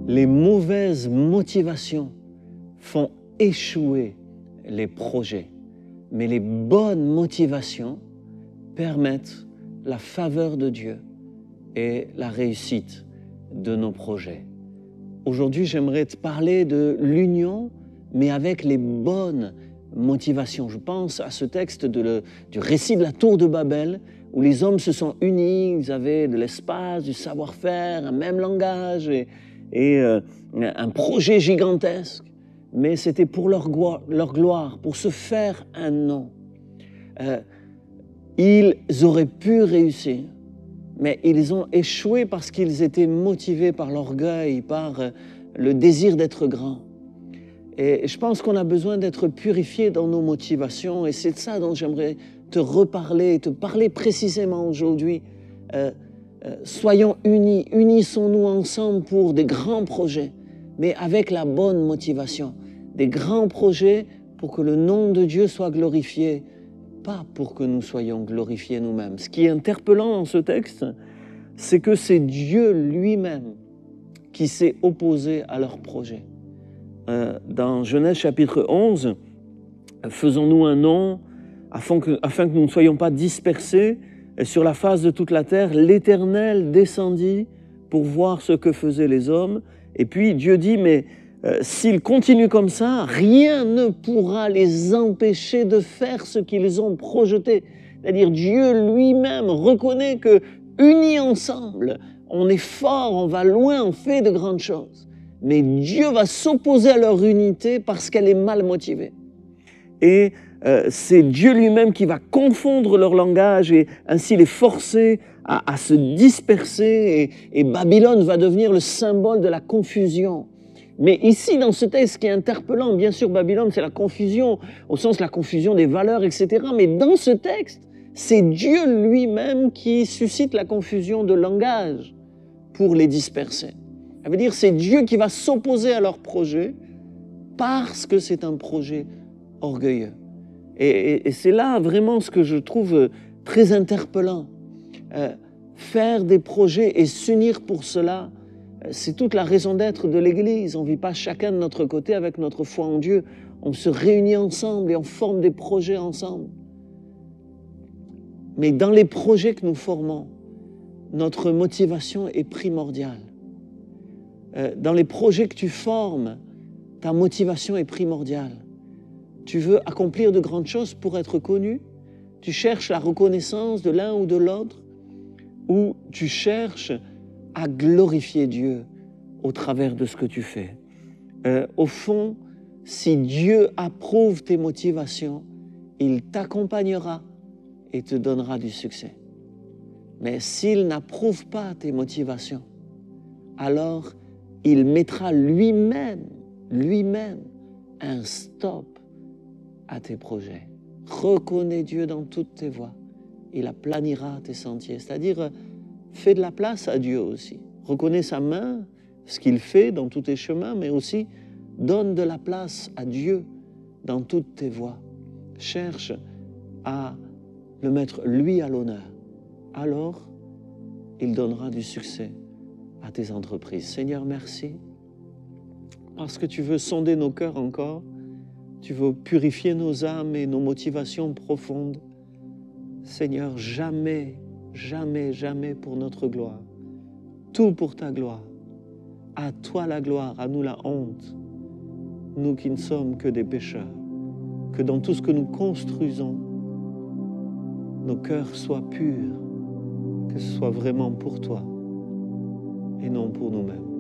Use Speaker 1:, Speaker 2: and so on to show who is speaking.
Speaker 1: Les mauvaises motivations font échouer les projets, mais les bonnes motivations permettent la faveur de Dieu et la réussite de nos projets. Aujourd'hui, j'aimerais te parler de l'union, mais avec les bonnes motivations. Je pense à ce texte du récit de la tour de Babel, où les hommes se sont unis, ils avaient de l'espace, du savoir-faire, un même langage et un projet gigantesque, mais c'était pour leur gloire, pour se faire un nom. Ils auraient pu réussir, mais ils ont échoué parce qu'ils étaient motivés par l'orgueil, par le désir d'être grand. Et je pense qu'on a besoin d'être purifié dans nos motivations, et c'est de ça dont j'aimerais te reparler, te parler précisément aujourd'hui. Soyons unis, unissons-nous ensemble pour des grands projets, mais avec la bonne motivation. Des grands projets pour que le nom de Dieu soit glorifié, pas pour que nous soyons glorifiés nous-mêmes. Ce qui est interpellant dans ce texte, c'est que c'est Dieu lui-même qui s'est opposé à leur projet. Dans Genèse chapitre 11, « Faisons-nous un nom afin que nous ne soyons pas dispersés sur la face de toute la terre. L'Éternel descendit pour voir ce que faisaient les hommes. » Et puis Dieu dit, mais s'ils continuent comme ça, rien ne pourra les empêcher de faire ce qu'ils ont projeté. C'est-à-dire Dieu lui-même reconnaît que, unis ensemble, on est fort, on va loin, on fait de grandes choses. Mais Dieu va s'opposer à leur unité parce qu'elle est mal motivée. Et c'est Dieu lui-même qui va confondre leur langage et ainsi les forcer à se disperser. Et Babylone va devenir le symbole de la confusion. Mais ici, dans ce texte, ce qui est interpellant, bien sûr, Babylone, c'est la confusion, au sens de la confusion des valeurs, etc. Mais dans ce texte, c'est Dieu lui-même qui suscite la confusion de langage pour les disperser. Ça veut dire c'est Dieu qui va s'opposer à leur projet parce que c'est un projet orgueilleux. Et c'est là vraiment ce que je trouve très interpellant. Faire des projets et s'unir pour cela, c'est toute la raison d'être de l'Église. On ne vit pas chacun de notre côté avec notre foi en Dieu. On se réunit ensemble et on forme des projets ensemble. Mais dans les projets que nous formons, notre motivation est primordiale. Dans les projets que tu formes, ta motivation est primordiale. Tu veux accomplir de grandes choses pour être connu, tu cherches la reconnaissance de l'un ou de l'autre, ou tu cherches à glorifier Dieu au travers de ce que tu fais. Au fond, si Dieu approuve tes motivations, il t'accompagnera et te donnera du succès. Mais s'il n'approuve pas tes motivations, alors il mettra lui-même un stop à tes projets. Reconnais Dieu dans toutes tes voies. Il aplanira tes sentiers. C'est-à-dire, fais de la place à Dieu aussi. Reconnais sa main, ce qu'il fait dans tous tes chemins, mais aussi donne de la place à Dieu dans toutes tes voies. Cherche à le mettre lui à l'honneur. Alors, il donnera du succès à tes entreprises. Seigneur, merci, parce que tu veux sonder nos cœurs encore, tu veux purifier nos âmes et nos motivations profondes. Seigneur, jamais, jamais, jamais pour notre gloire, tout pour ta gloire. À toi la gloire, à nous la honte, nous qui ne sommes que des pécheurs, que dans tout ce que nous construisons, nos cœurs soient purs, que ce soit vraiment pour toi et non pour nous-mêmes.